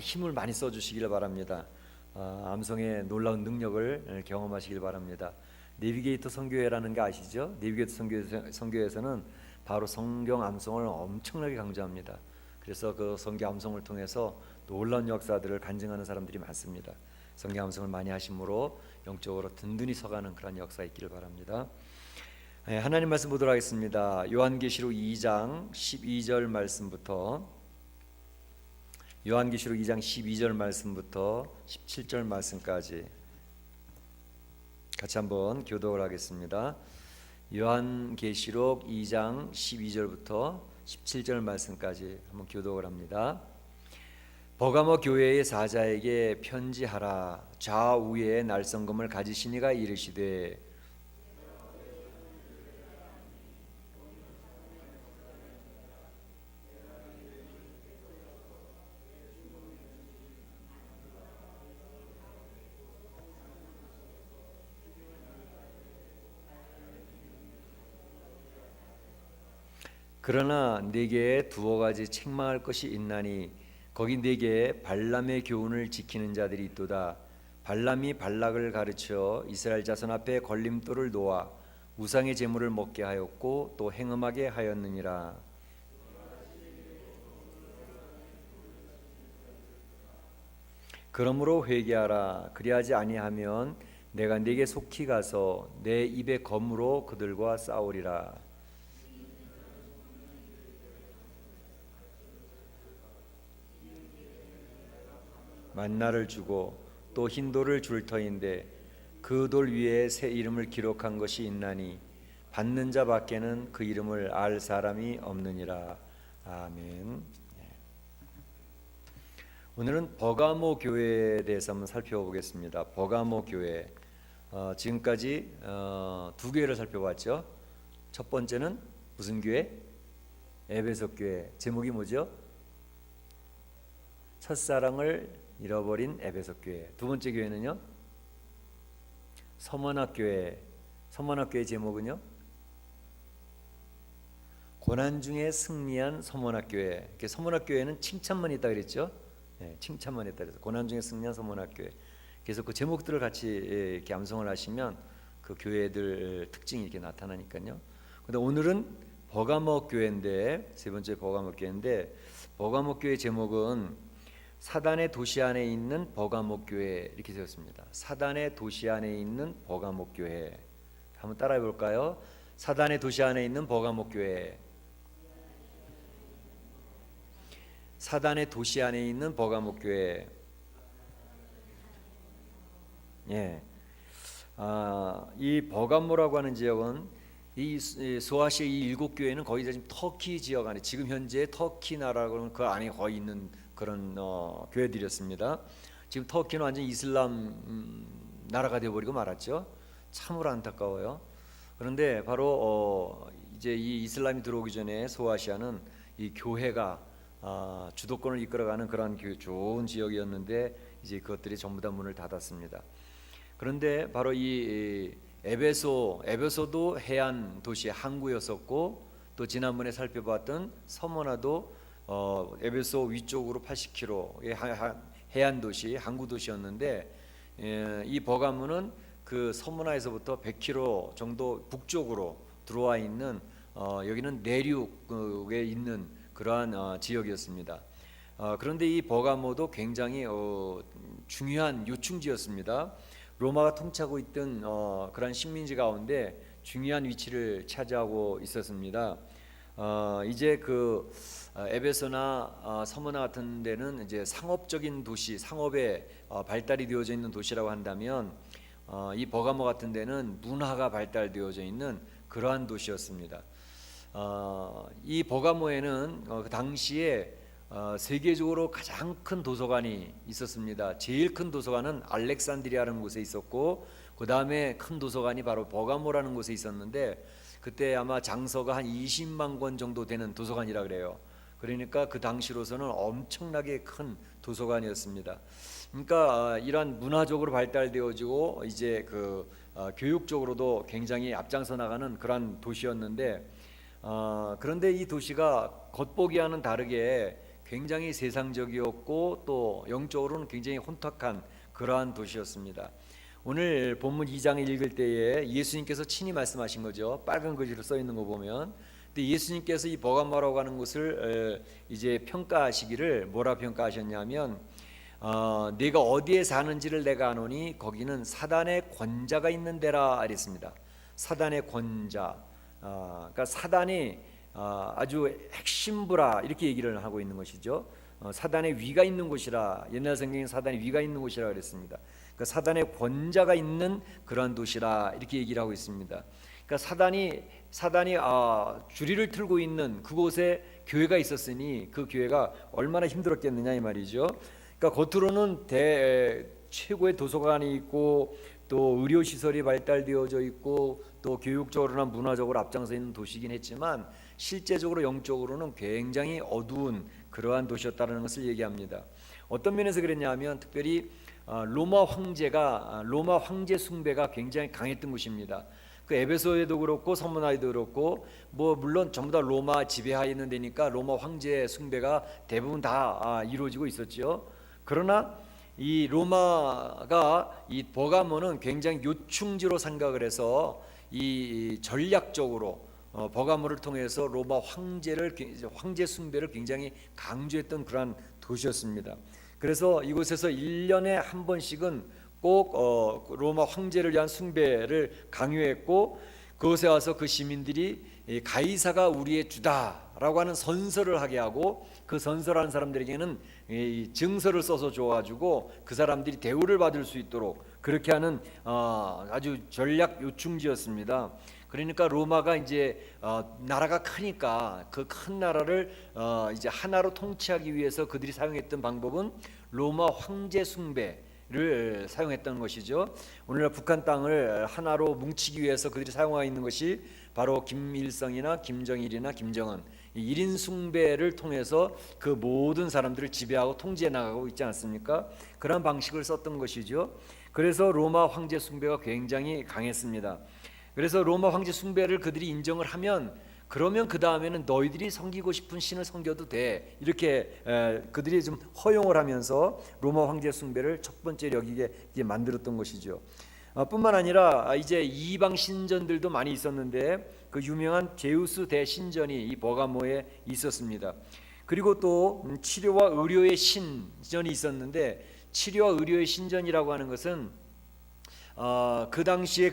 힘을 많이 써주시길 바랍니다. 암송의 놀라운 능력을 경험하시길 바랍니다. 내비게이터 선교회라는 거 아시죠? 내비게이터 선교회에서는 바로 성경 암송을 엄청나게 강조합니다. 그래서 그 성경 암송을 통해서 놀라운 역사들을 간증하는 사람들이 많습니다. 성경 암송을 많이 하심으로 영적으로 든든히 서가는 그런 역사 있기를 바랍니다. 하나님 말씀 보도록 하겠습니다. 요한계시록 2장 12절 말씀부터 요한계시록 2장 12절 말씀부터 17절 말씀까지 같이 한번 교독을 하겠습니다. 요한계시록 2장 12절부터 17절 말씀까지 한번 교독을 합니다. 버가모 교회의 사자에게 편지하라. 좌우에 날성검을 가지시니가 이르시되 그러나 네게 두어 가지 책망할 것이 있나니 거기 네게 발람의 교훈을 지키는 자들이 있도다. 발람이 발락을 가르쳐 이스라엘 자손 앞에 걸림돌을 놓아 우상의 제물을 먹게 하였고 또 행음하게 하였느니라. 그러므로 회개하라. 그리하지 아니하면 내가 네게 속히 가서 내 입의 검으로 그들과 싸우리라. 만나를 주고 또 흰 돌을 줄 터인데 그 돌 위에 새 이름을 기록한 것이 있나니 받는 자 밖에는 그 이름을 알 사람이 없느니라. 아멘. 오늘은 버가모 교회에 대해서 한번 살펴보겠습니다. 버가모 교회, 지금까지 두 교회를 살펴봤죠. 첫 번째는 무슨 교회? 에베소 교회. 제목이 뭐죠? 첫사랑을 잃어버린 에베소 교회. 두 번째 교회는요? 서머나 교회. 서머나 교회 제목은요? 고난 중에 승리한 서머나 교회. 서머나 교회는 칭찬만 있다 그랬죠? 네, 칭찬만 했다 그래서 고난 중에 승리한 서머나 교회. 그래서 그 제목들을 같이 이렇게 암송을 하시면 그 교회들 특징이 이렇게 나타나니까요. 근데 오늘은 버가모 교회인데, 세 번째 버가모 교회인데, 버가모 교회 제목은 사단의 도시 안에 있는 버가모 교회 이렇게 되었습니다. 사단의 도시 안에 있는 버가모 교회. 한번 따라해 볼까요? 사단의 도시 안에 있는 버가모 교회. 사단의 도시 안에 있는 버가모 교회. 예. 이 버가모라고 하는 지역은 이 소아시아 이 일곱 교회는 거의 다 지금 터키 지역 안에, 지금 현재 터키 나라고는 그 안에 거의 있는 그런 교회들이었습니다. 지금 터키는 완전 이슬람 나라가 되어버리고 말았죠. 참으로 안타까워요. 그런데 바로 이제 이 이슬람이 들어오기 전에 소아시아는 이 교회가 주도권을 이끌어가는 그런 좋은 지역이었는데 이제 그것들이 전부 다 문을 닫았습니다. 그런데 바로 이 에베소도 해안 도시 항구였었고, 또 지난번에 살펴봤던 서머나도 에베소 위쪽으로 80km의 해안 도시, 항구 도시였는데, 이 버가모는 그 서머나에서부터 100km 정도 북쪽으로 들어와 있는 여기는 내륙에 있는 그러한 지역이었습니다. 그런데 이 버가모도 굉장히 중요한 요충지였습니다. 로마가 통치하고 있던 그런 식민지 가운데 중요한 위치를 차지하고 있었습니다. 이제 그 에베소나 서머나 같은 데는 이제 상업적인 도시, 상업에 발달이 되어져 있는 도시라고 한다면, 이 버가모 같은 데는 문화가 발달되어져 있는 그러한 도시였습니다. 이 버가모에는 그 당시에 세계적으로 가장 큰 도서관이 있었습니다. 제일 큰 도서관은 알렉산드리아라는 곳에 있었고, 그 다음에 큰 도서관이 바로 버가모라는 곳에 있었는데, 그때 아마 장서가 한 20만 권 정도 되는 도서관이라 그래요. 그러니까 그 당시로서는 엄청나게 큰 도서관이었습니다. 그러니까 이러한 문화적으로 발달되어지고 이제 그 교육적으로도 굉장히 앞장서 나가는 그러한 도시였는데, 그런데 이 도시가 겉보기와는 다르게 굉장히 세상적이었고 또 영적으로는 굉장히 혼탁한 그러한 도시였습니다. 오늘 본문 2장을 읽을 때에 예수님께서 친히 말씀하신 거죠. 빨간 글씨로 써 있는 거 보면. 근데 예수님께서 이 버가모라고 하는 곳을 이제 평가하시기를 뭐라 평가하셨냐면 네가 어디에 사는지를 내가 아노니 거기는 사단의 권자가 있는 데라 그랬습니다. 사단의 권자. 그러니까 사단이 아주 핵심부라 이렇게 얘기를 하고 있는 것이죠. 사단의 위가 있는 곳이라, 옛날 성경에 사단의 위가 있는 곳이라 그랬습니다. 그러니까 사단의 권자가 있는 그러한 도시라 이렇게 얘기를 하고 있습니다. 그러니까 사단이 주리를 틀고 있는 그곳에 교회가 있었으니 그 교회가 얼마나 힘들었겠느냐 이 말이죠. 그러니까 겉으로는 최고의 도서관이 있고 또 의료 시설이 발달되어져 있고 또 교육적으로나 문화적으로 앞장서 있는 도시이긴 했지만 실제적으로 영적으로는 굉장히 어두운 그러한 도시였다는 것을 얘기합니다. 어떤 면에서 그랬냐면 특별히 로마 황제 숭배가 굉장히 강했던 곳입니다. 그 에베소에도 그렇고 서문화에도 그렇고 뭐 물론 전부 다 로마 지배하에 있는 데니까 로마 황제 숭배가 대부분 다 이루어지고 있었죠. 그러나 이 로마가 이 버가모는 굉장히 요충지로 생각을 해서 이 전략적으로 버가모를 통해서 로마 황제 숭배를 굉장히 강조했던 그러한 도시였습니다. 그래서 이곳에서 1년에 한 번씩은 꼭 로마 황제를 위한 숭배를 강요했고 그곳에 와서 그 시민들이 가이사가 우리의 주다라고 하는 선서를 하게 하고 그 선서라는 사람들에게는 증서를 써서 줘가지고 그 사람들이 대우를 받을 수 있도록 그렇게 하는 아주 전략 요충지였습니다. 그러니까 로마가 이제 나라가 크니까 그 큰 나라를 이제 하나로 통치하기 위해서 그들이 사용했던 방법은 로마 황제 숭배를 사용했던 것이죠. 오늘날 북한 땅을 하나로 뭉치기 위해서 그들이 사용하고 있는 것이 바로 김일성이나 김정일이나 김정은 1인 숭배를 통해서 그 모든 사람들을 지배하고 통제해 나가고 있지 않습니까? 그런 방식을 썼던 것이죠. 그래서 로마 황제 숭배가 굉장히 강했습니다. 그래서 로마 황제 숭배를 그들이 인정을 하면 그러면 그 다음에는 너희들이 섬기고 싶은 신을 섬겨도 돼 이렇게 그들이 좀 허용을 하면서 로마 황제 숭배를 첫 번째 여기게 만들었던 것이죠. 뿐만 아니라 이제 이방 신전들도 많이 있었는데 그 유명한 제우스 대신전이 이 버가모에 있었습니다. 그리고 또 치료와 의료의 신전이 있었는데 치료와 의료의 신전이라고 하는 것은 그 당시에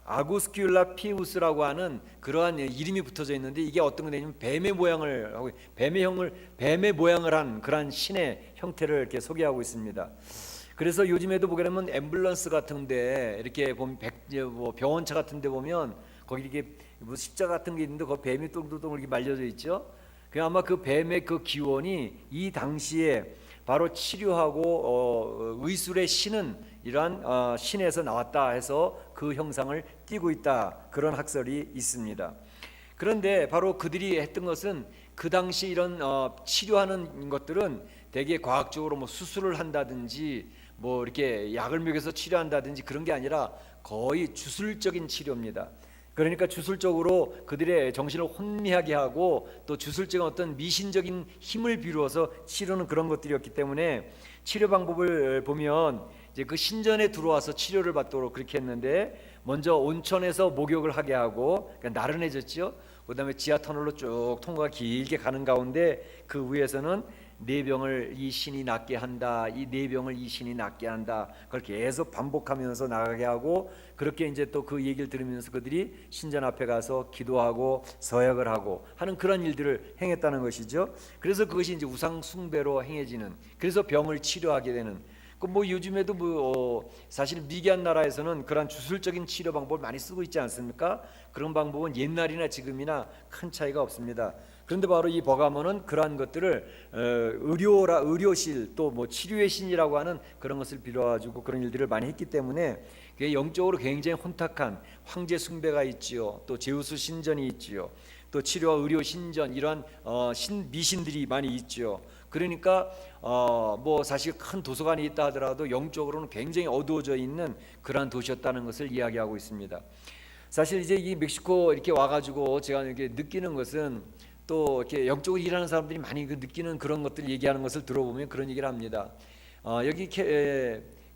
아구스큘라 피우스라고 하는 그러한 이름이 붙어져 있는데 이게 어떤 거냐면 뱀의 모양을 하고 뱀의 모양을 한 그러한 신의 형태를 이렇게 소개하고 있습니다. 그래서 요즘에도 보게 되면 앰뷸런스 같은데 이렇게 보면 병원차 같은데 보면 거기 이렇게 뭐 십자가 같은 게 있는데 그 뱀이 똥똥똥 이렇게 말려져 있죠. 그 아마 그 뱀의 그 기원이 이 당시에 바로 치료하고 의술의 신은 이러한 신에서 나왔다 해서 그 형상을 띠고 있다 그런 학설이 있습니다. 그런데 바로 그들이 했던 것은 그 당시 이런 치료하는 것들은 대개 과학적으로 뭐 수술을 한다든지 뭐 이렇게 약을 먹여서 치료한다든지 그런 게 아니라 거의 주술적인 치료입니다. 그러니까 주술적으로 그들의 정신을 혼미하게 하고 또 주술적인 어떤 미신적인 힘을 비루어서 치료는 그런 것들이었기 때문에 치료 방법을 보면 이제 그 신전에 들어와서 치료를 받도록 그렇게 했는데 먼저 온천에서 목욕을 하게 하고 그러니까 나른해졌죠. 그다음에 지하 터널로 쭉 통로가 길게 가는 가운데 그 위에서는 네 병을 이 신이 낫게 한다. 이 네 병을 이 신이 낫게 한다. 그렇게 계속 반복하면서 나가게 하고 그렇게 이제 또 그 얘기를 들으면서 그들이 신전 앞에 가서 기도하고 서약을 하고 하는 그런 일들을 행했다는 것이죠. 그래서 그것이 이제 우상 숭배로 행해지는 그래서 병을 치료하게 되는 뭐 요즘에도 사실 미개한 나라에서는 그런 주술적인 치료 방법을 많이 쓰고 있지 않습니까? 그런 방법은 옛날이나 지금이나 큰 차이가 없습니다. 그런데 바로 이 버가모는 그러한 것들을 의료실 또 뭐 치료의 신이라고 하는 그런 것을 빌어가지고 그런 일들을 많이 했기 때문에 그게 영적으로 굉장히 혼탁한 황제 숭배가 있지요. 또 제우스 신전이 있지요. 또 치료와 의료 신전 이러한 미신들이 많이 있지요. 그러니까 뭐 사실 큰 도서관이 있다 하더라도 영적으로는 굉장히 어두워져 있는 그러한 도시였다는 것을 이야기하고 있습니다. 사실 이제 이 멕시코 이렇게 와가지고 제가 이렇게 느끼는 것은 또 이렇게 영적으로 일하는 사람들이 많이 그 느끼는 그런 것들 얘기하는 것을 들어보면 그런 얘기를 합니다. 여기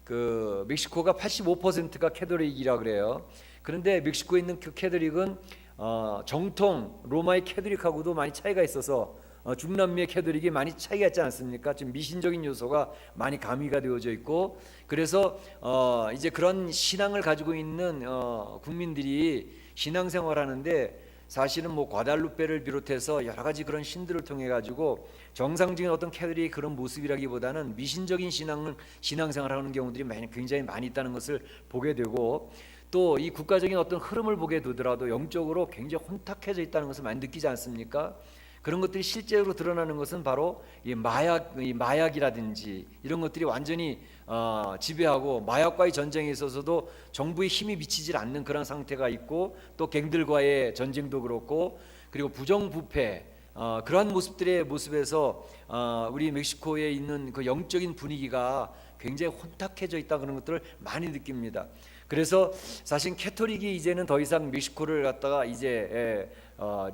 그 멕시코가 85%가 캐톨릭이라 그래요. 그런데 멕시코에 있는 그 캐톨릭은 정통 로마의 캐톨릭하고도 많이 차이가 있어서 중남미의 캐톨릭이 많이 차이가 있지 않습니까? 좀 미신적인 요소가 많이 가미가 되어져 있고, 그래서 이제 그런 신앙을 가지고 있는 국민들이 신앙생활하는데 사실은 뭐 과달루페를 비롯해서 여러 가지 그런 신들을 통해 가지고 정상적인 어떤 캐톨릭의 그런 모습이라기보다는 미신적인 신앙생활하는 경우들이 굉장히 많이 있다는 것을 보게 되고, 또 이 국가적인 어떤 흐름을 보게 되더라도 영적으로 굉장히 혼탁해져 있다는 것을 많이 느끼지 않습니까? 그런 것들이 실제로 드러나는 것은 바로 이 마약이라든지 이런 것들이 완전히 지배하고, 마약과의 전쟁에 있어서도 정부의 힘이 미치질 않는 그런 상태가 있고, 또 갱들과의 전쟁도 그렇고, 그리고 부정부패, 그러한 모습에서 우리 멕시코에 있는 그 영적인 분위기가 굉장히 혼탁해져 있다, 그런 것들을 많이 느낍니다. 그래서 사실 캐톨릭이 이제는 더 이상 멕시코를 갖다가 이제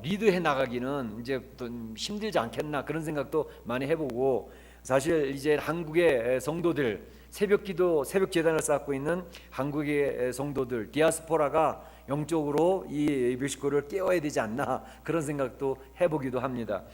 리드해 나가기는 이제 좀 힘들지 않겠나, 그런 생각도 많이 해보고, 사실 이제 한국의 성도들, 새벽기도 새벽 제단을 쌓고 있는 한국의 성도들 디아스포라가 영적으로 이 멕시코를 깨워야 되지 않나, 그런 생각도 해보기도 합니다.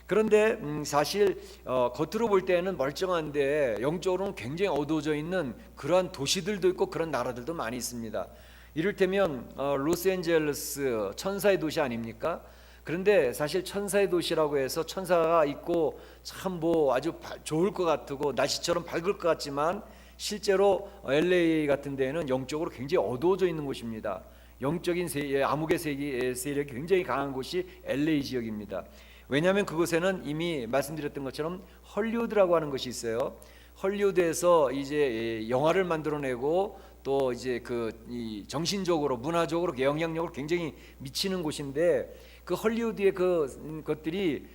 그런데 사실 겉으로 볼 때는 멀쩡한데 영적으로는 굉장히 어두워져 있는 그러한 도시들도 있고 그런 나라들도 많이 있습니다. 이를테면 로스앤젤레스 천사의 도시 아닙니까? 그런데 사실 천사의 도시라고 해서 천사가 있고 참 뭐 아주 좋을 것 같고 날씨처럼 밝을 것 같지만, 실제로 LA 같은 데는 영적으로 굉장히 어두워져 있는 곳입니다. 영적인 암흑의 세력이 굉장히 강한 곳이 LA 지역입니다. 왜냐하면 그곳에는 이미 말씀드렸던 것처럼 헐리우드라고 하는 것이 있어요. 헐리우드에서 이제 영화를 만들어내고, 또 이제 이 정신적으로 문화적으로 영향력을 굉장히 미치는 곳인데, 그 헐리우드의 것들이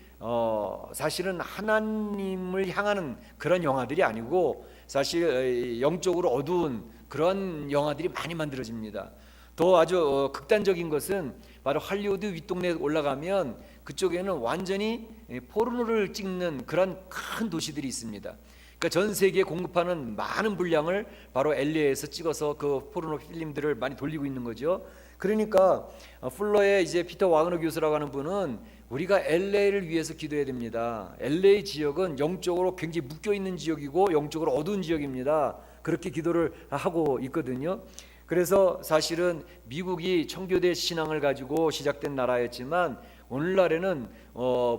사실은 하나님을 향하는 그런 영화들이 아니고 사실 영적으로 어두운 그런 영화들이 많이 만들어집니다. 더 아주 극단적인 것은 바로 할리우드 윗동네에 올라가면 그쪽에는 완전히 포르노를 찍는 그런 큰 도시들이 있습니다. 그러니까 전 세계에 공급하는 많은 분량을 바로 LA에서 찍어서 그 포르노 필름들을 많이 돌리고 있는 거죠. 그러니까 풀러의 이제 피터 와그너 교수라고 하는 분은 우리가 LA를 위해서 기도해야 됩니다. LA 지역은 영적으로 굉장히 묶여 있는 지역이고 영적으로 어두운 지역입니다. 그렇게 기도를 하고 있거든요. 그래서 사실은 미국이 청교대 신앙을 가지고 시작된 나라였지만, 오늘날에는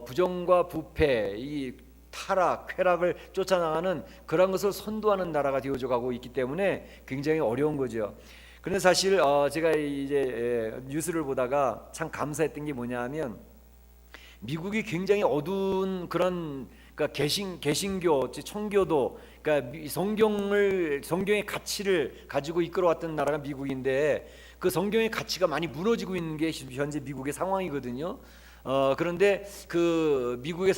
부정과 부패, 이 타락, 쾌락을 쫓아나가는 그런 것을 선도하는 나라가 되어져 가고 있기 때문에 굉장히 어려운 거죠. 그런데 사실 제가 이제 뉴스를 보다가 참 감사했던 게 뭐냐하면, 미국이 굉장히 어두운 그런, 그러니까 개신교, 청교도, 그러니까 성경의 가치를 가지고 이끌어왔던 나라가 미국인데, 그 성경의 가치가 많이 무너지고 있는 게 현재 미국의 상황이거든요. 그런데 그 미국의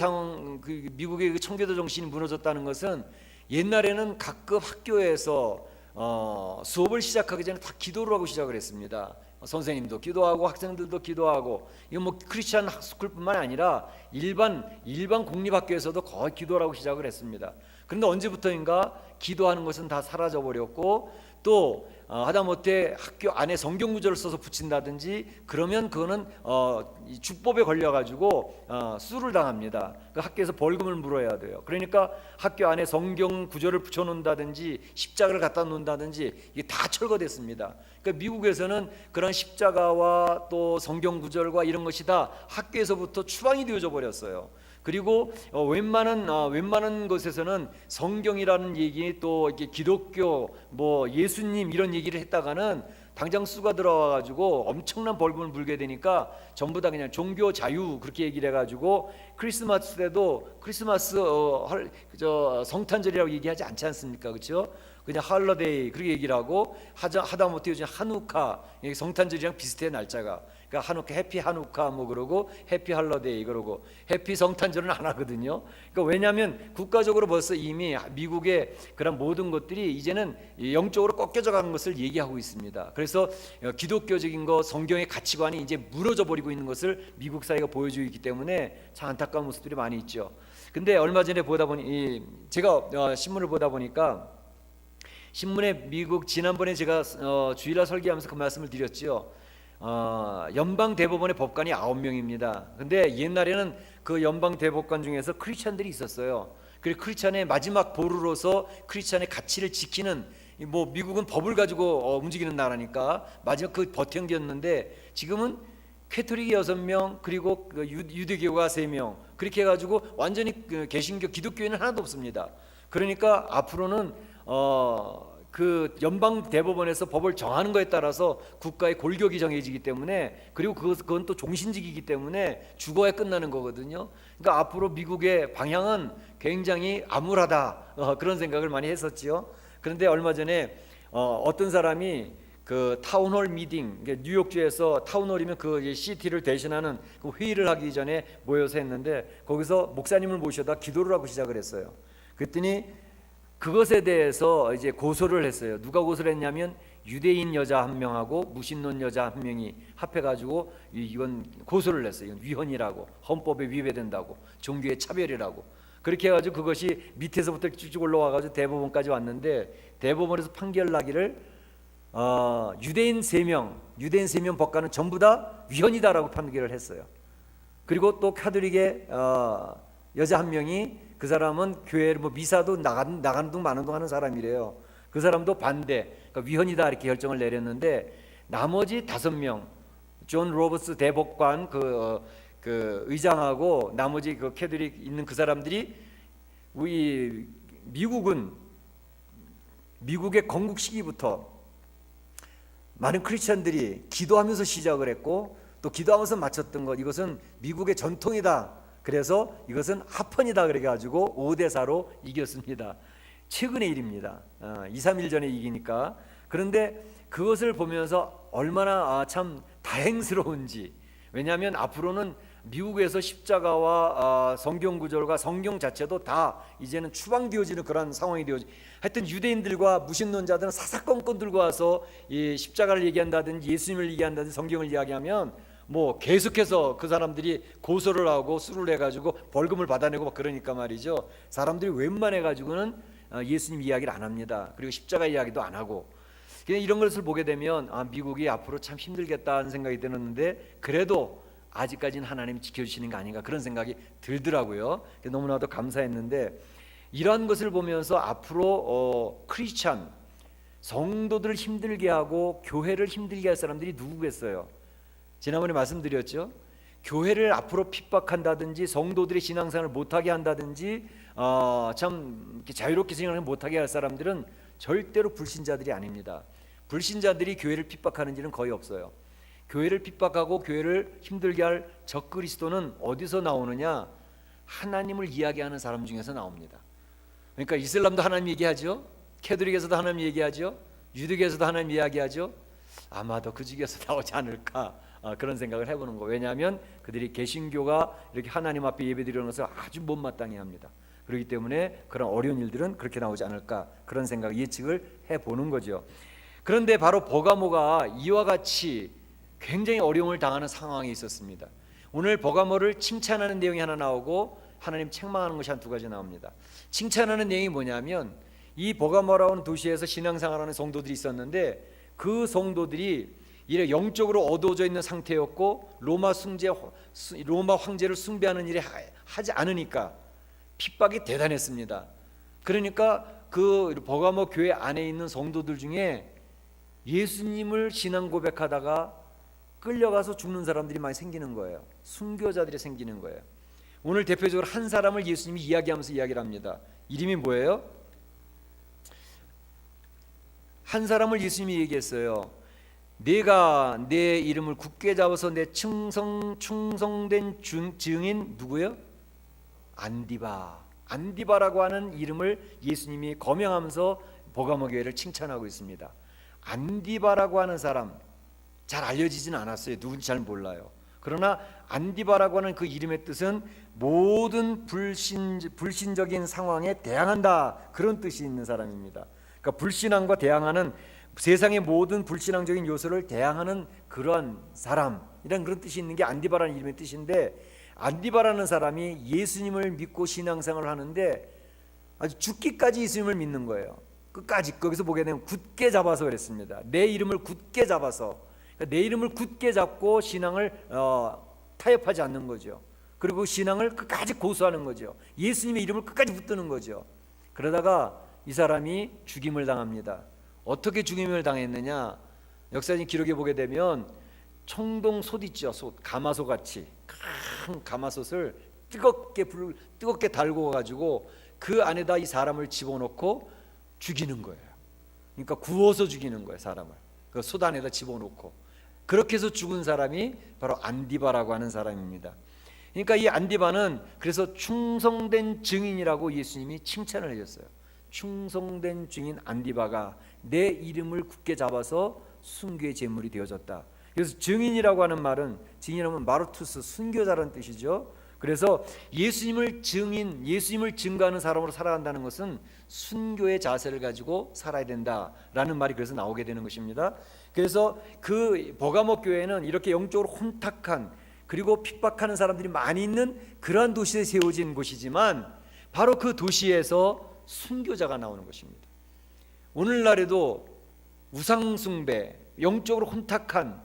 미국의 그 청교도 정신이 무너졌다는 것은, 옛날에는 각급 학교에서 수업을 시작하기 전에 다 기도를 하고 시작을 했습니다. 선생님도 기도하고 학생들도 기도하고, 이거 뭐 크리스천 스쿨뿐만 아니라 일반 공립학교에서도 거의 기도를 하고 시작을 했습니다. 그런데 언제부터인가 기도하는 것은 다 사라져 버렸고, 또 하다못해 학교 안에 성경 구절을 써서 붙인다든지 그러면 그거는 주법에 걸려가지고 수를 당합니다. 그 학교에서 벌금을 물어야 돼요. 그러니까 학교 안에 성경 구절을 붙여놓는다든지 십자가를 갖다 놓는다든지 이게 다 철거됐습니다. 그러니까 미국에서는 그런 십자가와 또 성경 구절과 이런 것이 다 학교에서부터 추방이 되어져 버렸어요. 그리고 웬만한 곳에서는 성경이라는 얘기, 또 이렇게 기독교, 뭐 예수님 이런 얘기를 했다가는 당장 수가 들어와 가지고 엄청난 벌금을 물게 되니까 전부 다 그냥 종교 자유 그렇게 얘기를 해가지고, 크리스마스 때도 크리스마스 성탄절이라고 얘기하지 않지 않습니까? 그렇죠? 그냥 할러데이 그렇게 얘기를 하고, 하다못해 요즘 한우카 성탄절이랑 비슷해 날짜가. 그러니까 한우카 해피 한우카 뭐 그러고 해피 할러데이 그러고 해피 성탄절은 안 하거든요. 그러니까 왜냐하면 국가적으로 벌써 이미 미국의 그런 모든 것들이 이제는 영적으로 꺾여져 가는 것을 얘기하고 있습니다. 그래서 기독교적인 거 성경의 가치관이 이제 무너져 버리고 있는 것을 미국 사회가 보여주고 있기 때문에 참 안타까운 모습들이 많이 있죠. 근데 얼마 전에 보다 보니 제가 신문을 보다 보니까 신문에 미국 지난번에 제가 주일날 설교하면서 그 말씀을 드렸죠. 연방 대법원의 법관이 9명입니다. 근데 옛날에는 그 연방 대법관 중에서 크리스찬들이 있었어요. 그리고 크리스찬의 마지막 보루로서 크리스찬의 가치를 지키는, 뭐 미국은 법을 가지고 움직이는 나라니까 마지막 그 버티기였는데, 지금은 캐토릭이 6명 그리고 유대교가 3명 그렇게 해가지고 완전히 개신교 기독교인은 하나도 없습니다. 그러니까 앞으로는 그 연방 대법원에서 법을 정하는 것에 따라서 국가의 골격이 정해지기 때문에, 그리고 그건 또 종신직이기 때문에 죽어야 끝나는 거거든요. 그러니까 앞으로 미국의 방향은 굉장히 암울하다, 그런 생각을 많이 했었지요. 그런데 얼마 전에 어떤 사람이 그 타운홀 미팅, 뉴욕주에서 타운홀이면 그 시티를 대신하는 그 회의를 하기 전에 모여서 했는데, 거기서 목사님을 모셔다 기도를 하고 시작을 했어요. 그랬더니 그것에 대해서 이제 고소를 했어요. 누가 고소를 했냐면 유대인 여자 1명하고 무신론 여자 1명이 합해가지고 이건 고소를 했어요. 이건 위헌이라고, 헌법에 위배된다고, 종교의 차별이라고. 그렇게 해가지고 그것이 밑에서부터 쭉쭉 올라와가지고 대법원까지 왔는데, 대법원에서 판결 나기를 유대인 3명 법관은 전부 다 위헌이다라고 판결을 했어요. 그리고 또 카톨릭의 여자 1명이, 그 사람은 교회를 뭐 미사도 나가는 둥 마는 둥 하는 사람이래요. 그 사람도 반대, 그러니까 위헌이다 이렇게 결정을 내렸는데, 나머지 5명, 존 로버츠 대법관 그 의장하고 나머지 그 캐톨릭 있는 그 사람들이, 우리 미국의 건국 시기부터 많은 크리스천들이 기도하면서 시작을 했고, 또 기도하면서 마쳤던 것, 이것은 미국의 전통이다. 그래서 이것은 합헌이다 그래가지고 5대4로 이겼습니다. 최근의 일입니다. 2-3일 전에 이기니까. 그런데 그것을 보면서 얼마나 참 다행스러운지. 왜냐하면 앞으로는 미국에서 십자가와 성경 구절과 성경 자체도 다 이제는 추방되어지는 그런 상황이 되어지. 하여튼 유대인들과 무신론자들은 사사건건 들고 와서 이 십자가를 얘기한다든지 예수님을 얘기한다든지 성경을 이야기하면 뭐 계속해서 그 사람들이 고소를 하고 수를 해가지고 벌금을 받아내고 막 그러니까 말이죠. 사람들이 웬만해 가지고는 예수님 이야기를 안 합니다. 그리고 십자가 이야기도 안 하고. 그냥 이런 것을 보게 되면 미국이 앞으로 참 힘들겠다는 생각이 드는데, 그래도 아직까지는 하나님이 지켜주시는 거 아닌가 그런 생각이 들더라고요. 너무나도 감사했는데, 이러한 것을 보면서 앞으로 크리스찬 성도들을 힘들게 하고 교회를 힘들게 할 사람들이 누구겠어요? 지난번에 말씀드렸죠. 교회를 앞으로 핍박한다든지 성도들의 신앙생활을 못하게 한다든지 참 자유롭게 생활을 못하게 할 사람들은 절대로 불신자들이 아닙니다. 불신자들이 교회를 핍박하는 일은 거의 없어요. 교회를 핍박하고 교회를 힘들게 할 적그리스도는 어디서 나오느냐? 하나님을 이야기하는 사람 중에서 나옵니다. 그러니까 이슬람도 하나님 얘기하죠. 캐톨릭에서도 하나님 얘기하죠. 유대교에서도 하나님 이야기하죠. 아마도 그 중에서 나오지 않을까, 그런 생각을 해보는 거예요. 왜냐하면 그들이 개신교가 이렇게 하나님 앞에 예배드리는 것을 아주 못마땅해 합니다. 그렇기 때문에 그런 어려운 일들은 그렇게 나오지 않을까, 그런 생각, 예측을 해보는 거죠. 그런데 바로 버가모가 이와 같이 굉장히 어려움을 당하는 상황이 있었습니다. 오늘 버가모를 칭찬하는 내용이 하나 나오고 하나님 책망하는 것이 한 2가지 나옵니다. 칭찬하는 내용이 뭐냐면, 이 버가모라는 도시에서 신앙생활하는 성도들이 있었는데, 그 성도들이 이래 영적으로 어두워져 있는 상태였고 로마 황제를 숭배하는 일을 하지 않으니까 핍박이 대단했습니다. 그러니까 그 버가모 교회 안에 있는 성도들 중에 예수님을 신앙 고백하다가 끌려가서 죽는 사람들이 많이 생기는 거예요. 순교자들이 생기는 거예요. 오늘 대표적으로 한 사람을 예수님이 이야기하면서 이야기를 합니다. 이름이 뭐예요? 한 사람을 예수님이 얘기했어요. 내가 내 이름을 굳게 잡아서 내 충성된 증인 누구예요? 안디바라고 하는 이름을 예수님이 거명하면서 버가모 교회를 칭찬하고 있습니다. 안디바라고 하는 사람, 잘 알려지지는 않았어요. 누군지 잘 몰라요. 그러나 안디바라고 하는 그 이름의 뜻은 모든 불신적인 상황에 대항한다, 그런 뜻이 있는 사람입니다. 그러니까 불신앙과 대항하는, 세상의 모든 불신앙적인 요소를 대항하는 그러한 사람, 이런 그런 뜻이 있는 게 안디바라는 이름의 뜻인데, 안디바라는 사람이 예수님을 믿고 신앙생활을 하는데 아주 죽기까지 예수님을 믿는 거예요. 끝까지. 거기서 보게 되면 굳게 잡아서 그랬습니다. 내 이름을 굳게 잡아서, 그러니까 내 이름을 굳게 잡고 신앙을 타협하지 않는 거죠. 그리고 신앙을 끝까지 고수하는 거죠. 예수님의 이름을 끝까지 붙드는 거죠. 그러다가 이 사람이 죽임을 당합니다. 어떻게 죽임을 당했느냐? 역사적인 기록에 보게 되면 청동솥 있죠. 솥, 가마솥 같이 큰 가마솥을 뜨겁게 달고 가지고 그 안에다 이 사람을 집어넣고 죽이는 거예요. 그러니까 구워서 죽이는 거예요. 사람을 그 솥 안에다 집어넣고, 그렇게 해서 죽은 사람이 바로 안디바라고 하는 사람입니다. 그러니까 이 안디바는 그래서 충성된 증인이라고 예수님이 칭찬을 해줬어요. 충성된 증인 안디바가 내 이름을 굳게 잡아서 순교의 제물이 되어졌다. 그래서 증인이라고 하는 말은, 증인하면 마르투스, 순교자라는 뜻이죠. 그래서 예수님을 증거하는 사람으로 살아간다는 것은 순교의 자세를 가지고 살아야 된다라는 말이 그래서 나오게 되는 것입니다. 그래서 그 버가모 교회는 이렇게 영적으로 혼탁한, 그리고 핍박하는 사람들이 많이 있는 그러한 도시에 세워진 곳이지만, 바로 그 도시에서 순교자가 나오는 것입니다. 오늘날에도 우상숭배, 영적으로 혼탁한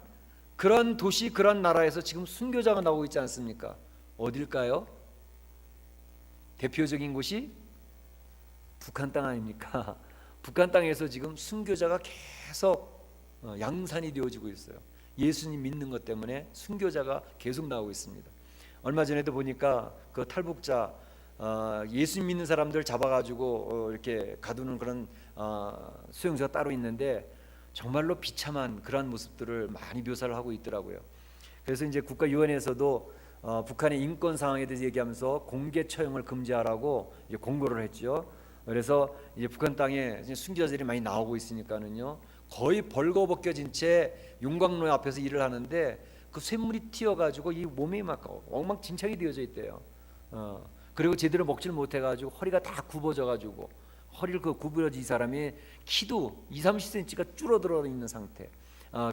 그런 도시, 그런 나라에서 지금 순교자가 나오고 있지 않습니까? 어딜까요? 대표적인 곳이 북한 땅 아닙니까? 북한 땅에서 지금 순교자가 계속 양산이 되어지고 있어요. 예수님 믿는 것 때문에 순교자가 계속 나오고 있습니다. 얼마 전에도 보니까 그 탈북자, 예수님 믿는 사람들 잡아가지고 이렇게 가두는 그런 수용소가 따로 있는데, 정말로 비참한 그러한 모습들을 많이 묘사를 하고 있더라고요. 그래서 이제 국가유엔에서도 북한의 인권 상황에 대해서 얘기하면서 공개 처형을 금지하라고 이제 공고를 했죠. 그래서 이제 북한 땅에 순교자들이 많이 나오고 있으니까는요, 거의 벌거벗겨진 채 용광로 앞에서 일을 하는데 그 쇳물이 튀어가지고 이 몸이 막 엉망진창이 되어져 있대요. 그리고 제대로 먹지를 못해가지고 허리가 다 굽어져가지고, 허리를 구부러진 이 사람이 키도 20-30cm가 줄어들어 있는 상태.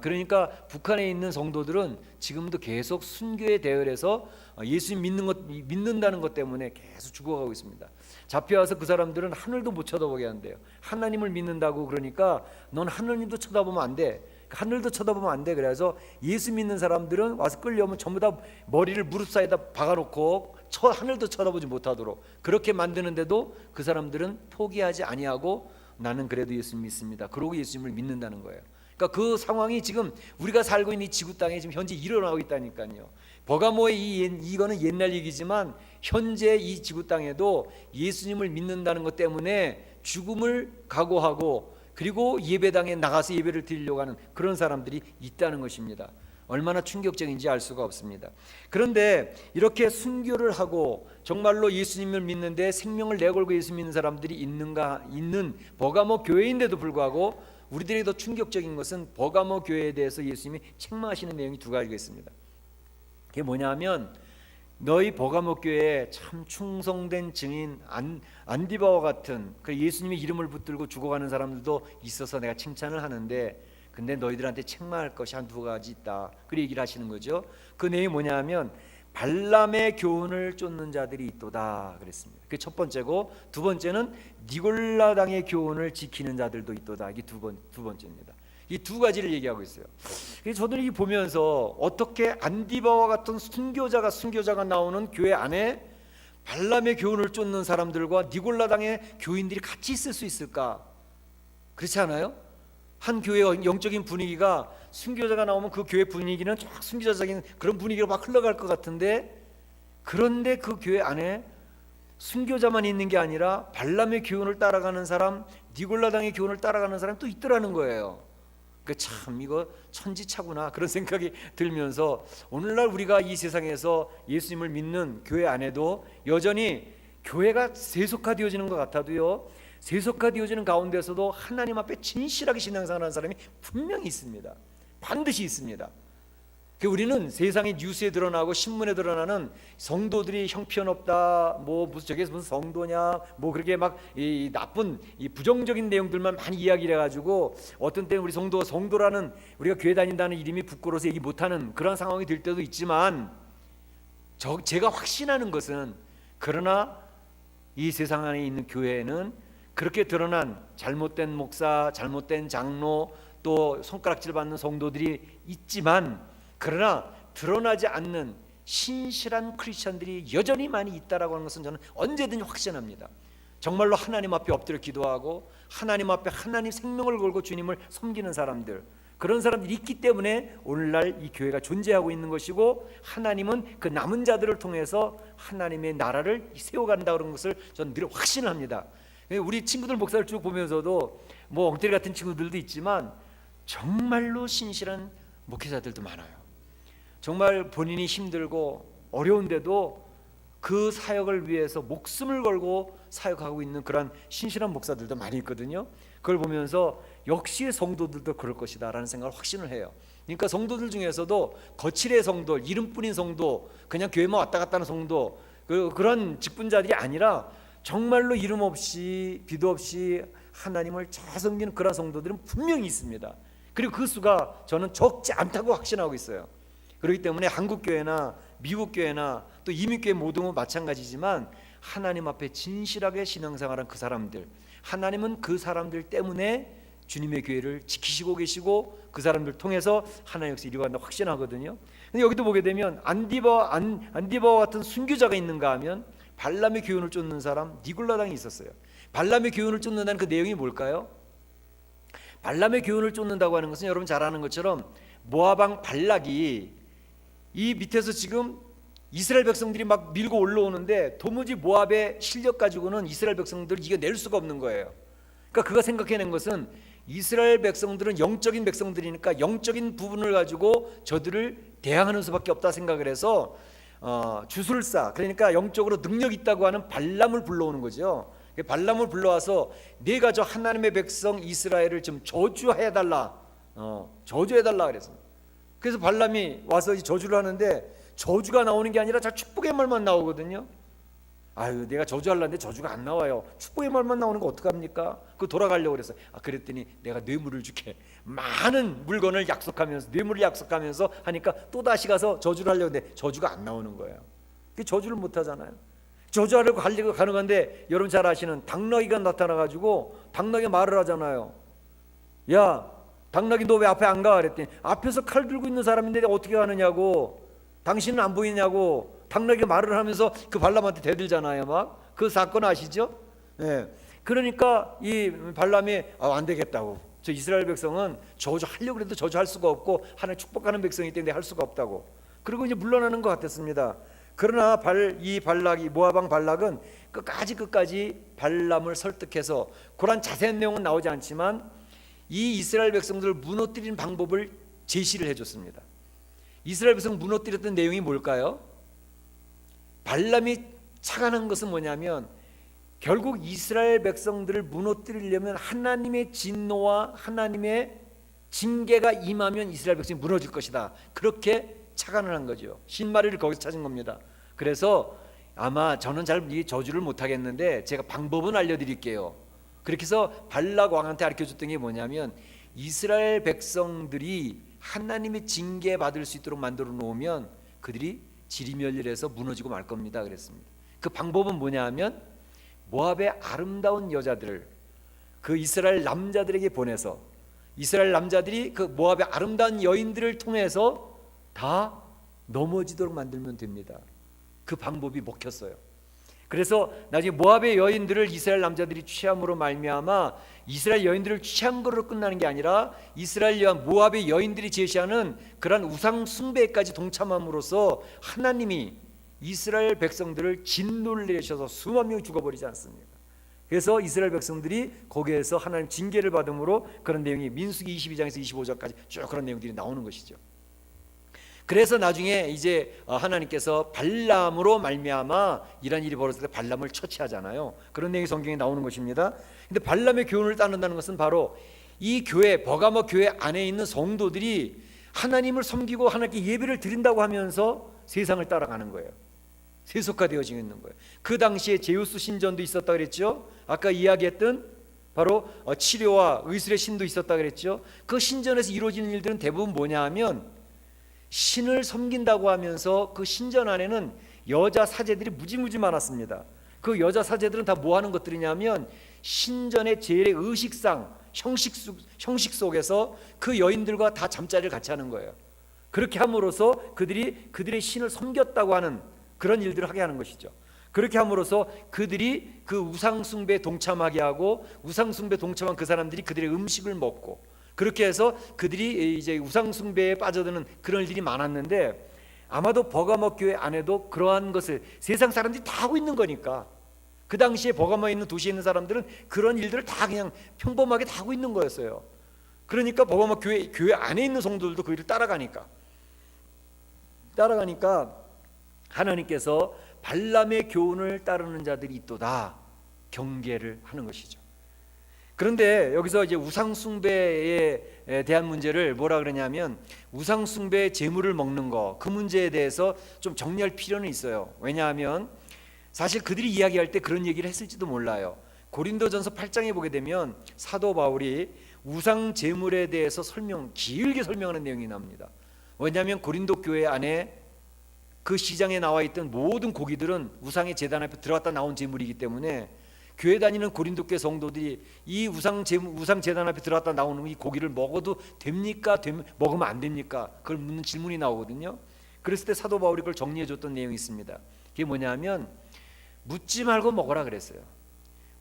그러니까 북한에 있는 성도들은 지금도 계속 순교에 대열해서 예수님 믿는다는 것 때문에 계속 죽어가고 있습니다. 잡혀와서 그 사람들은 하늘도 못 쳐다보게 한대요. 하나님을 믿는다고 그러니까 넌 하늘님도 쳐다보면 안 돼, 하늘도 쳐다보면 안 돼. 그래서 예수 믿는 사람들은 와서 끌려오면 전부 다 머리를 무릎 사이에다 박아놓고 하늘도 쳐다보지 못하도록 그렇게 만드는데도 그 사람들은 포기하지 아니하고 나는 그래도 예수님 믿습니다, 그러고 예수님을 믿는다는 거예요. 그러니까 그 상황이 지금 우리가 살고 있는 이 지구 땅에 지금 현재 일어나고 있다니까요. 버가모의 이거는 옛날 얘기지만 현재 이 지구 땅에도 예수님을 믿는다는 것 때문에 죽음을 각오하고, 그리고 예배당에 나가서 예배를 드리려고 하는 그런 사람들이 있다는 것입니다. 얼마나 충격적인지 알 수가 없습니다. 그런데 이렇게 순교를 하고 정말로 예수님을 믿는데 생명을 내걸고 예수 믿는 사람들이 있는 버가모 교회인데도 불구하고, 우리들이 더 충격적인 것은 버가모 교회에 대해서 예수님이 책망하시는 내용이 두 가지가 있습니다. 그게 뭐냐면, 너희 버가모 교회에 참 충성된 증인 안디바와 같은 그 예수님의 이름을 붙들고 죽어가는 사람들도 있어서 내가 칭찬을 하는데, 근데 너희들한테 책망할 것이 한두 가지 있다, 그 얘기를 하시는 거죠. 그 내용이 뭐냐면 발람의 교훈을 쫓는 자들이 있도다 그랬습니다. 그게 첫 번째고, 두 번째는 니골라당의 교훈을 지키는 자들도 있도다. 이게 두 번째입니다. 이 두 가지를 얘기하고 있어요. 그래서 저는 이 보면서 어떻게 안디바와 같은 순교자가 나오는 교회 안에 발람의 교훈을 쫓는 사람들과 니골라당의 교인들이 같이 있을 수 있을까? 그렇지 않아요? 한 교회의 영적인 분위기가, 순교자가 나오면 그 교회 분위기는 쫙 순교자적인 그런 분위기로 막 흘러갈 것 같은데, 그런데 그 교회 안에 순교자만 있는 게 아니라 발람의 교훈을 따라가는 사람, 니골라당의 교훈을 따라가는 사람이 또 있더라는 거예요. 그러니까 참 이거 천지차구나, 그런 생각이 들면서 오늘날 우리가 이 세상에서 예수님을 믿는 교회 안에도 여전히 교회가 세속화되어지는 것 같아도요, 세속화되어지는 가운데서도 하나님 앞에 진실하게 신앙생활하는 사람이 분명히 있습니다. 반드시 있습니다. 우리는 세상의 뉴스에 드러나고 신문에 드러나는 성도들이 형편없다, 뭐 무슨 저게 무슨 성도냐, 뭐 그렇게 막 이 나쁜 이 부정적인 내용들만 많이 이야기를 해가지고 어떤 때는 우리 성도라는 우리가 교회 다닌다는 이름이 부끄러워서 얘기 못하는 그런 상황이 될 때도 있지만, 제가 확신하는 것은, 그러나 이 세상 안에 있는 교회에는 그렇게 드러난 잘못된 목사, 잘못된 장로, 또 손가락질 받는 성도들이 있지만, 그러나 드러나지 않는 신실한 크리스천들이 여전히 많이 있다라고 하는 것은 저는 언제든지 확신합니다. 정말로 하나님 앞에 엎드려 기도하고 하나님 앞에 하나님 생명을 걸고 주님을 섬기는 사람들, 그런 사람들이 있기 때문에 오늘날 이 교회가 존재하고 있는 것이고, 하나님은 그 남은 자들을 통해서 하나님의 나라를 세워간다는 그런 것을 저는 늘 확신합니다. 우리 친구들 목사를 쭉 보면서도 뭐 엉터리 같은 친구들도 있지만 정말로 신실한 목회자들도 많아요. 정말 본인이 힘들고 어려운데도 그 사역을 위해서 목숨을 걸고 사역하고 있는 그런 신실한 목사들도 많이 있거든요. 그걸 보면서 역시 성도들도 그럴 것이다 라는 생각을 확신을 해요. 그러니까 성도들 중에서도 거칠의 성도, 이름뿐인 성도, 그냥 교회만 왔다 갔다 하는 성도, 그런 직분자들이 아니라 정말로 이름 없이 비도 없이 하나님을 잘 섬기는 그런 성도들은 분명히 있습니다. 그리고 그 수가 저는 적지 않다고 확신하고 있어요. 그렇기 때문에 한국 교회나 미국 교회나 또 이민교회 모두는 마찬가지지만, 하나님 앞에 진실하게 신앙생활한 그 사람들, 하나님은 그 사람들 때문에 주님의 교회를 지키시고 계시고 그 사람들 통해서 하나님 역시 이루어간다 확신하거든요. 근데 여기도 보게 되면 안디바와 같은 순교자가 있는가 하면 발람의 교훈을 쫓는 사람 니골라당이 있었어요. 발람의 교훈을 쫓는다는 그 내용이 뭘까요? 발람의 교훈을 쫓는다고 하는 것은 여러분 잘 아는 것처럼 모압왕 발락이 이 밑에서 지금 이스라엘 백성들이 막 밀고 올라오는데 도무지 모압의 실력 가지고는 이스라엘 백성들을 이겨낼 수가 없는 거예요. 그러니까 그가 생각해낸 것은 이스라엘 백성들은 영적인 백성들이니까 영적인 부분을 가지고 저들을 대항하는 수밖에 없다 생각을 해서 주술사, 그러니까 영적으로 능력 있다고 하는 발람을 불러오는 거죠. 발람을 불러와서 네가 저 하나님의 백성 이스라엘을 좀 저주해달라, 저주해달라 그래서 발람이 와서 저주를 하는데 저주가 나오는 게 아니라 자 축복의 말만 나오거든요. 아유, 내가 저주하려는데 저주가 안 나와요. 축복의 말만 나오는 거 어떡합니까? 그 돌아가려고 그래서 그랬더니 내가 뇌물을 줄게. 많은 물건을 약속하면서 뇌물을 약속하면서 하니까 또 다시 가서 저주를 하려고 했는데 저주가 안 나오는 거예요. 저주를 못 하잖아요. 저주하려고 가는 건데 여러분 잘 아시는 당나귀가 나타나가지고 당나귀 말을 하잖아요. 야, 당나귀 너 왜 앞에 안 가? 그랬더니 앞에서 칼 들고 있는 사람인데 어떻게 가느냐고, 당신은 안 보이냐고 당나귀가 말을 하면서 그 발람한테 대들잖아요. 막 그 사건 아시죠? 네. 그러니까 이 발람이 안 되겠다고, 저 이스라엘 백성은 저주하려고 해도 저주할 수가 없고 하나님 축복하는 백성이기 때문에 할 수가 없다고, 그리고 이제 물러나는 것 같았습니다. 그러나 이 발락이, 모압왕 발락은 끝까지 발람을 설득해서, 그런 자세한 내용은 나오지 않지만 이 이스라엘 백성들을 무너뜨리는 방법을 제시를 해줬습니다. 이스라엘 백성 무너뜨렸던 내용이 뭘까요? 발람이 착안한 것은 뭐냐면, 결국 이스라엘 백성들을 무너뜨리려면 하나님의 진노와 하나님의 징계가 임하면 이스라엘 백성이 무너질 것이다, 그렇게 착안을 한 거죠. 신마리를 거기서 찾은 겁니다. 그래서 아마 저는 잘 이 저주를 못하겠는데 제가 방법은 알려드릴게요. 그렇게 해서 발락 왕한테 가르쳐줬던 게 뭐냐면, 이스라엘 백성들이 하나님의 징계 받을 수 있도록 만들어 놓으면 그들이 지리멸렬해서 무너지고 말 겁니다 그랬습니다. 그 방법은 뭐냐 하면, 모압의 아름다운 여자들을 그 이스라엘 남자들에게 보내서 이스라엘 남자들이 그 모압의 아름다운 여인들을 통해서 다 넘어지도록 만들면 됩니다. 그 방법이 먹혔어요. 그래서 나중에 모압의 여인들을 이스라엘 남자들이 취함으로 말미암아 이스라엘 여인들을 취한 거로 끝나는 게 아니라 이스라엘 모압의 여인들이 제시하는 그러한 우상 숭배까지 동참함으로써 하나님이 이스라엘 백성들을 진노를 내리셔서 수만 명이 죽어버리지 않습니까? 그래서 이스라엘 백성들이 거기에서 하나님 징계를 받음으로 그런 내용이 민수기 22장에서 25장까지 쭉 그런 내용들이 나오는 것이죠. 그래서 나중에 이제 하나님께서 발람으로 말미암아 이런 일이 벌어질 때 발람을 처치하잖아요. 그런 내용이 성경에 나오는 것입니다. 근데 발람의 교훈을 따른다는 것은 바로 이 교회, 버가모 교회 안에 있는 성도들이 하나님을 섬기고 하나님께 예배를 드린다고 하면서 세상을 따라가는 거예요. 세속화되어지고 있는 거예요. 그 당시에 제우스 신전도 있었다 그랬죠. 아까 이야기했던 바로 치료와 의술의 신도 있었다 그랬죠. 그 신전에서 이루어지는 일들은 대부분 뭐냐 하면 신을 섬긴다고 하면서 그 신전 안에는 여자 사제들이 무지무지 많았습니다. 그 여자 사제들은 다 뭐 하는 것들이냐면 신전의 제일의 의식상 형식 속에서 그 여인들과 다 잠자리를 같이 하는 거예요. 그렇게 함으로써 그들의 신을 섬겼다고 하는 그런 일들을 하게 하는 것이죠. 그렇게 함으로써 그들이 그 우상숭배에 동참하게 하고 우상숭배에 동참한 그 사람들이 그들의 음식을 먹고 그렇게 해서 그들이 이제 우상숭배에 빠져드는 그런 일이 많았는데 아마도 버가모 교회 안에도 그러한 것을 세상 사람들이 다 하고 있는 거니까 그 당시에 버가모에 있는 도시에 있는 사람들은 그런 일들을 다 그냥 평범하게 다 하고 있는 거였어요. 그러니까 버가모 교회 안에 있는 성도들도 그 일을 따라가니까 하나님께서 발람의 교훈을 따르는 자들이 있도다 경계를 하는 것이죠. 그런데 여기서 이제 우상숭배에 대한 문제를 뭐라 그러냐면 우상숭배의 제물을 먹는 거 그 문제에 대해서 좀 정리할 필요는 있어요. 왜냐하면 사실 그들이 이야기할 때 그런 얘기를 했을지도 몰라요. 고린도전서 8장에 보게 되면 사도 바울이 우상 제물에 대해서 길게 설명하는 내용이 나옵니다. 왜냐하면 고린도 교회 안에 그 시장에 나와 있던 모든 고기들은 우상의 제단 앞에 들어갔다 나온 제물이기 때문에 교회 다니는 고린도 교회 성도들이 이 우상 제단 앞에 들어갔다 나오는 이 고기를 먹어도 됩니까? 먹으면 안 됩니까? 그걸 묻는 질문이 나오거든요. 그랬을 때 사도 바울이 그걸 정리해 줬던 내용이 있습니다. 그게 뭐냐면 묻지 말고 먹어라 그랬어요.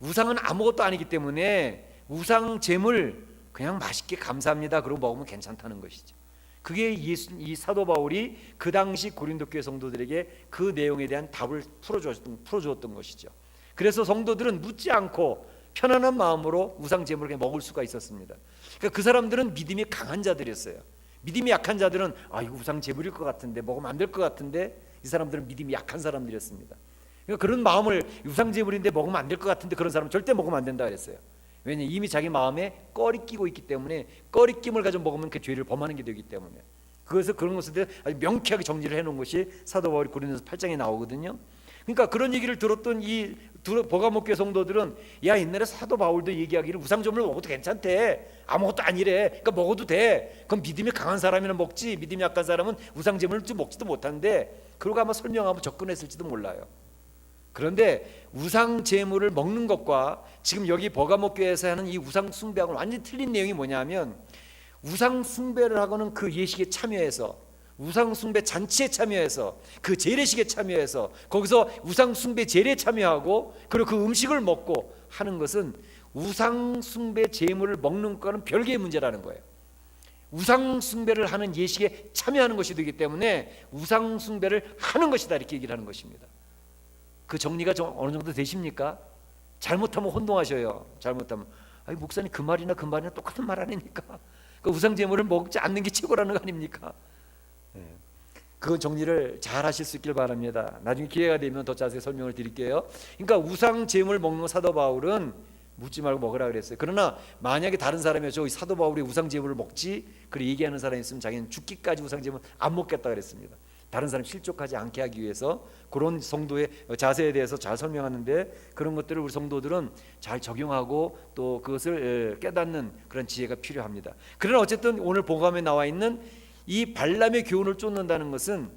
우상은 아무것도 아니기 때문에 우상 제물 그냥 맛있게 감사합니다 그러고 먹으면 괜찮다는 것이죠. 그게 이 사도 바울이 그 당시 고린도 교회 성도들에게 그 내용에 대한 답을 풀어주었던 것이죠. 그래서 성도들은 묻지 않고 편안한 마음으로 우상 제물을 먹을 수가 있었습니다. 그러니까 그 사람들은 믿음이 강한 자들이었어요. 믿음이 약한 자들은 이거 우상 제물일 것 같은데 먹으면 안 될 것 같은데 이 사람들은 믿음이 약한 사람들이었습니다. 그러니까 그런 마음을 우상 제물인데 먹으면 안 될 것 같은데 그런 사람은 절대 먹으면 안 된다 그랬어요. 왜냐하면 이미 자기 마음에 꺼리 끼고 있기 때문에 꺼리낌을 가지고 먹으면 그 죄를 범하는 게 되기 때문에 그래서 그런 것을 아주 명쾌하게 정리를 해놓은 것이 사도 바울이 고린도서 8장에 나오거든요. 그러니까 그런 얘기를 들었던 이 버가모 교회 성도들은 옛날에 사도 바울도 얘기하기를 우상제물을 먹어도 괜찮대 아무것도 아니래 그러니까 먹어도 돼 그럼 믿음이 강한 사람이나 먹지 믿음이 약한 사람은 우상제물을 먹지도 못한대 그러고 아마 설명하고 접근했을지도 몰라요. 그런데 우상 제물을 먹는 것과 지금 여기 버가모 교회에서 하는 이 우상 숭배하고는 완전히 틀린 내용이 뭐냐면 우상 숭배를 하고는 그 예식에 참여해서 우상 숭배 잔치에 참여해서 그 재래식에 참여해서 거기서 우상 숭배 제례에 참여하고 그리고 그 음식을 먹고 하는 것은 우상 숭배 제물을 먹는 것과는 별개의 문제라는 거예요. 우상 숭배를 하는 예식에 참여하는 것이 되기 때문에 우상 숭배를 하는 것이다 이렇게 얘기를 하는 것입니다. 그 정리가 좀 어느 정도 되십니까? 잘못하면 혼동하셔요. 잘못하면 목사님 그 말이나 똑같은 말 아닙니까? 그 우상 제물을 먹지 않는 게 최고라는 거 아닙니까? 그 정리를 잘 하실 수 있길 바랍니다. 나중에 기회가 되면 더 자세히 설명을 드릴게요. 그러니까 우상 제물 먹는 사도 바울은 묻지 말고 먹으라 그랬어요. 그러나 만약에 다른 사람이 사도 바울이 우상 제물을 먹지 그렇게 얘기하는 사람이 있으면 자기는 죽기까지 우상 제물 안 먹겠다 그랬습니다. 다른 사람 실족하지 않게 하기 위해서 그런 성도의 자세에 대해서 잘 설명하는데 그런 것들을 우리 성도들은 잘 적용하고 또 그것을 깨닫는 그런 지혜가 필요합니다. 그러나 어쨌든 오늘 복음에 나와 있는 이 발람의 교훈을 쫓는다는 것은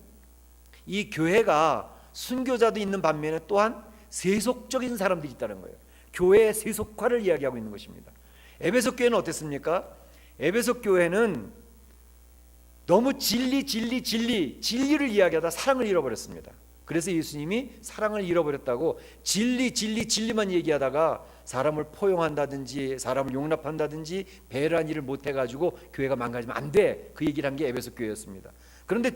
이 교회가 순교자도 있는 반면에 또한 세속적인 사람들이 있다는 거예요. 교회의 세속화를 이야기하고 있는 것입니다. 에베소 교회는 어땠습니까? 에베소 교회는 너무 진리를 이야기하다 사랑을 잃어버렸습니다. 그래서 예수님이 사랑을 잃어버렸다고 진리만 얘기하다가 사람을 포용한다든지 사람을 용납한다든지 배려한 일을 못해가지고 교회가 망가지면 안 돼. 그 얘기를 한 게 에베소 교회였습니다. 그런데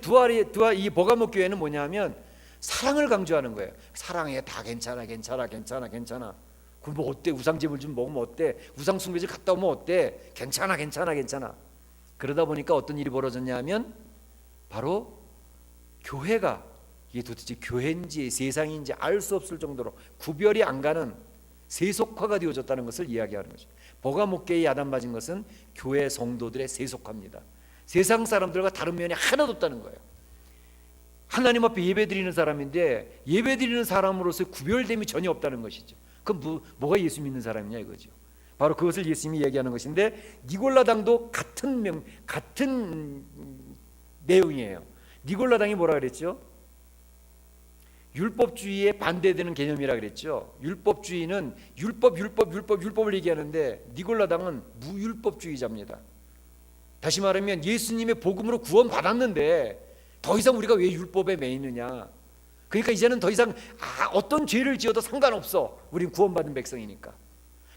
이 버가모 교회는 뭐냐면 사랑을 강조하는 거예요. 사랑해 다 괜찮아. 그럼 뭐 어때? 우상제물 좀 먹으면 어때? 우상숭배질 갔다 오면 어때? 괜찮아. 그러다 보니까 어떤 일이 벌어졌냐 하면 바로 교회가 이게 도대체 교회인지 세상인지 알 수 없을 정도로 구별이 안 가는 세속화가 되어졌다는 것을 이야기하는 거죠. 버가모 교회에 야단 맞은 것은 교회 성도들의 세속화입니다. 세상 사람들과 다른 면이 하나도 없다는 거예요. 하나님 앞에 예배드리는 사람인데 예배드리는 사람으로서 구별됨이 전혀 없다는 것이죠. 그럼 뭐가 예수 믿는 사람이냐 이거죠. 바로 그것을 예수님이 얘기하는 것인데, 니골라당도 같은 내용이에요. 니골라당이 뭐라 그랬죠? 율법주의에 반대되는 개념이라 그랬죠. 율법주의는 율법을 얘기하는데, 니골라당은 무율법주의자입니다. 다시 말하면 예수님의 복음으로 구원 받았는데 더 이상 우리가 왜 율법에 매이느냐. 그러니까 이제는 더 이상 어떤 죄를 지어도 상관없어. 우린 구원받은 백성이니까.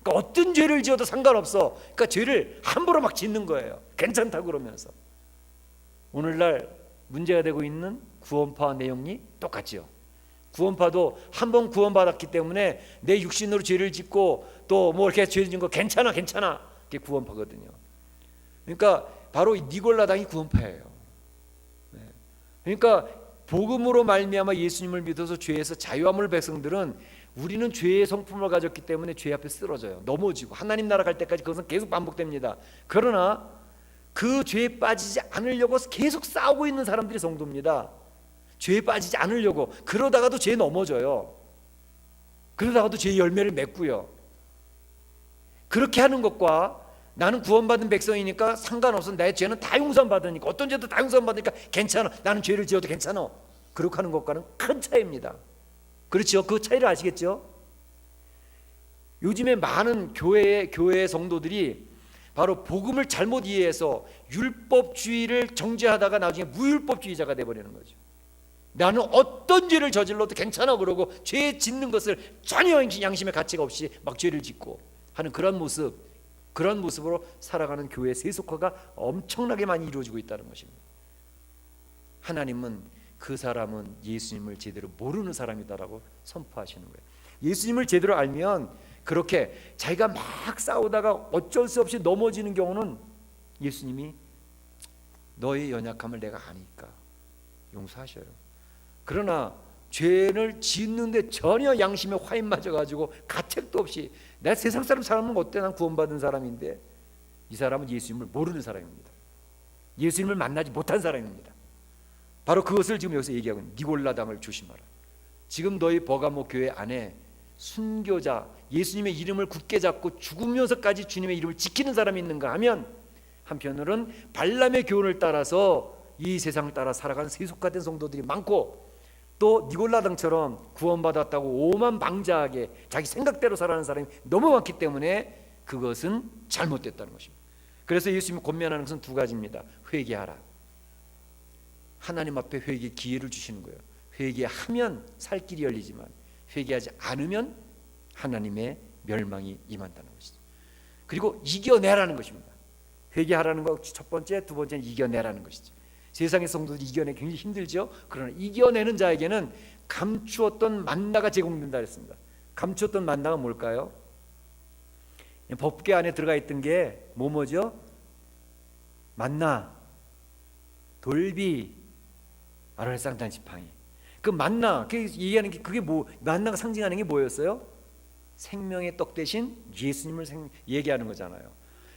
그러니까 어떤 죄를 지어도 상관없어. 그러니까 죄를 함부로 막 짓는 거예요. 괜찮다고 그러면서. 오늘날 문제가 되고 있는 구원파 내용이 똑같죠. 구원파도 한 번 구원받았기 때문에 내 육신으로 죄를 짓고 또 뭐 이렇게 죄 짓는 거 괜찮아 그게 구원파거든요. 그러니까 바로 이 니골라당이 구원파예요. 그러니까 복음으로 말미암아 예수님을 믿어서 죄에서 자유함을 백성들은, 우리는 죄의 성품을 가졌기 때문에 죄 앞에 쓰러져요. 넘어지고 하나님 나라 갈 때까지 그것은 계속 반복됩니다. 그러나 그 죄에 빠지지 않으려고 계속 싸우고 있는 사람들이 성도입니다. 죄에 빠지지 않으려고. 그러다가도 죄에 넘어져요. 그러다가도 죄의 열매를 맺고요. 그렇게 하는 것과 나는 구원받은 백성이니까 상관없어, 내 죄는 다 용서받으니까, 어떤 죄도 다 용서받으니까 괜찮아, 나는 죄를 지어도 괜찮아, 그렇게 하는 것과는 큰 차이입니다. 그렇죠? 그 차이를 아시겠죠? 요즘에 많은 교회 성도들이 바로 복음을 잘못 이해해서 율법주의를 정죄하다가 나중에 무율법주의자가 돼버리는 거죠. 나는 어떤 죄를 저질러도 괜찮아 그러고 죄 짓는 것을 전혀 양심의 가치가 없이 막 죄를 짓고 하는 그런 모습으로 살아가는 교회 세속화가 엄청나게 많이 이루어지고 있다는 것입니다. 하나님은 그 사람은 예수님을 제대로 모르는 사람이다라고 선포하시는 거예요. 예수님을 제대로 알면 그렇게 자기가 막 싸우다가 어쩔 수 없이 넘어지는 경우는 예수님이 너의 연약함을 내가 아니까 용서하셔요. 그러나 죄를 짓는데 전혀 양심에 화인 맞아가지고 가책도 없이 내 세상 사람 살면 어때? 난 구원받은 사람인데, 이 사람은 예수님을 모르는 사람입니다. 예수님을 만나지 못한 사람입니다. 바로 그것을 지금 여기서 얘기하고 있는, 니골라당을 조심하라. 지금 너희 버가모 교회 안에 순교자, 예수님의 이름을 굳게 잡고 죽으면서까지 주님의 이름을 지키는 사람이 있는가 하면, 한편으로는 발람의 교훈을 따라서 이 세상을 따라 살아가는 세속화된 성도들이 많고, 또 니골라당처럼 구원받았다고 오만방자하게 자기 생각대로 살아가는 사람이 너무 많기 때문에 그것은 잘못됐다는 것입니다. 그래서 예수님이 권면하는 것은 두 가지입니다. 회개하라. 하나님 앞에 회개 기회를 주시는 거예요. 회개하면 살 길이 열리지만 회개하지 않으면 하나님의 멸망이 임한다는 것이죠. 그리고 이겨내라는 것입니다. 회개하라는 것 첫 번째, 두 번째는 이겨내라는 것이죠. 세상의 성도들이 이겨내기 굉장히 힘들죠. 그러나 이겨내는 자에게는 감추었던 만나가 제공된다 했습니다. 감추었던 만나가 뭘까요? 법궤 안에 들어가 있던 게 뭐죠? 만나, 돌비, 아론의 쌍단 지팡이. 그 만나, 얘기하는 게 그게 만나가 상징하는 게 뭐였어요? 생명의 떡 대신 예수님을 얘기하는 거잖아요.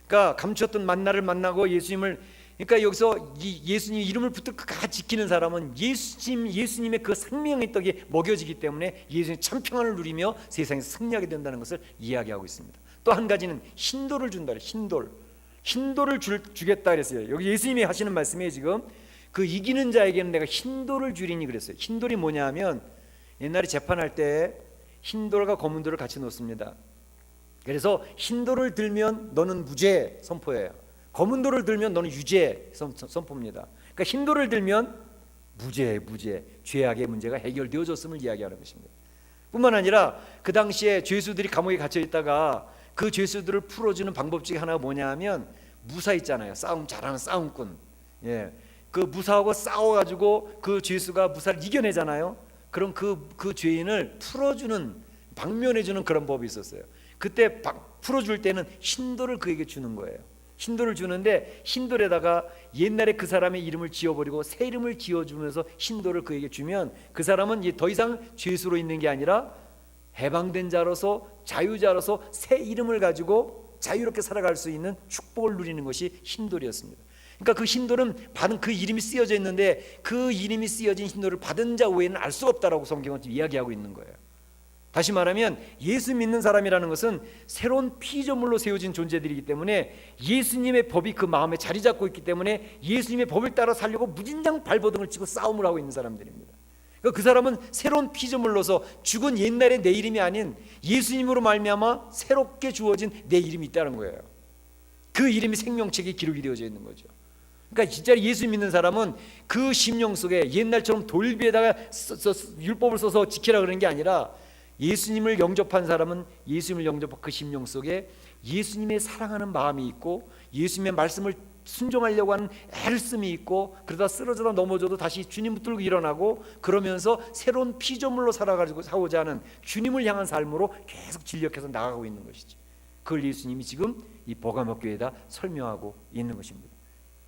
그러니까 감추었던 만나를 만나고 예수님을, 그러니까 여기서 예수님 이름을 붙들고 같이 지키는 사람은 예수님의 그 생명의 떡이 먹여지기 때문에 예수님의 참 평안을 누리며 세상에서 승리하게 된다는 것을 이야기하고 있습니다. 또 한 가지는 hin도를 준다. 힌도를 주겠다 그랬어요. 여기 예수님이 하시는 말씀이에요. 지금 그 이기는 자에게는 내가 힌도를 주리니 그랬어요. 힌돌이 뭐냐면 옛날에 재판할 때 흰돌과 검은 돌을 같이 놓습니다. 그래서 흰돌을 들면 너는 무죄 선포예요. 검은 돌을 들면 너는 유죄 선포입니다. 그러니까 흰 돌을 들면 무죄, 죄악의 문제가 해결되어졌음을 이야기하는 것입니다. 뿐만 아니라 그 당시에 죄수들이 감옥에 갇혀 있다가 그 죄수들을 풀어주는 방법 중에 하나가 뭐냐 하면 무사 있잖아요. 싸움 잘하는 싸움꾼. 그 무사하고 싸워가지고 그 죄수가 무사를 이겨내잖아요. 그럼 그 죄인을 풀어주는, 방면해주는 그런 법이 있었어요. 그때 풀어줄 때는 흰 돌을 그에게 주는 거예요. 흰돌을 주는데 흰돌에다가 옛날에 그 사람의 이름을 지워버리고 새 이름을 지어주면서 흰돌을 그에게 주면 그 사람은 더 이상 죄수로 있는 게 아니라 해방된 자로서 자유자로서 새 이름을 가지고 자유롭게 살아갈 수 있는 축복을 누리는 것이 흰돌이었습니다. 그러니까 그 신도는 받은 그 이름이 쓰여져 있는데 그 이름이 쓰여진 신도를 받은 자 외에는 알 수가 없다라고 성경은 이야기하고 있는 거예요. 다시 말하면 예수 믿는 사람이라는 것은 새로운 피조물로 세워진 존재들이기 때문에 예수님의 법이 그 마음에 자리 잡고 있기 때문에 예수님의 법을 따라 살려고 무진장 발버둥을 치고 싸움을 하고 있는 사람들입니다. 그 사람은 새로운 피조물로서 죽은 옛날의 내 이름이 아닌 예수님으로 말미암아 새롭게 주어진 내 이름이 있다는 거예요. 그 이름이 생명책에 기록이 되어져 있는 거죠. 그러니까 진짜 예수 믿는 사람은 그 심령 속에 옛날처럼 돌비에다가 율법을 써서 지키라 그러는 게 아니라 예수님을 영접한 사람은 예수님을 영접한 그 심령 속에 예수님의 사랑하는 마음이 있고 예수님의 말씀을 순종하려고 하는 애를 씀이 있고 그러다 쓰러져다 넘어져도 다시 주님 붙들고 일어나고 그러면서 새로운 피조물로 살아가지고 사고자 하는 주님을 향한 삶으로 계속 진력해서 나가고 있는 것이지. 그걸 예수님이 지금 이 버가모 교회에다 설명하고 있는 것입니다.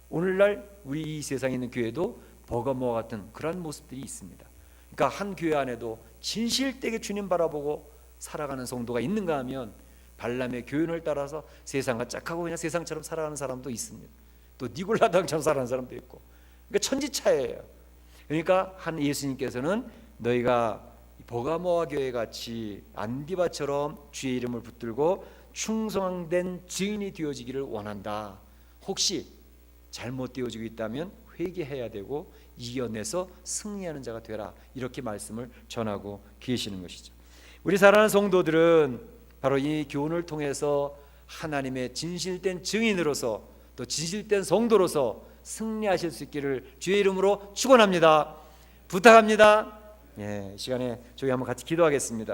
오늘날 우리 이 세상에 있는 교회도 버가모와 같은 그러한 모습들이 있습니다. 그러니까 한 교회 안에도 진실되게 주님 바라보고 살아가는 성도가 있는가 하면 발람의 교훈을 따라서 세상과 짝하고 그냥 세상처럼 살아가는 사람도 있습니다. 또 니골라당처럼 살아가는 사람도 있고, 그러니까 천지차이예요. 그러니까 한 예수님께서는 너희가 버가모와 교회 같이 안디바처럼 주의 이름을 붙들고 충성된 증인이 되어지기를 원한다. 혹시 잘못되어지고 있다면 회개해야 되고 이겨내서 승리하는 자가 되라. 이렇게 말씀을 전하고 계시는 것이죠. 우리 사랑하는 성도들은 바로 이 교훈을 통해서 하나님의 진실된 증인으로서 또 진실된 성도로서 승리하실 수 있기를 주의 이름으로 축원합니다. 부탁합니다. 이 시간에 저희 한번 같이 기도하겠습니다.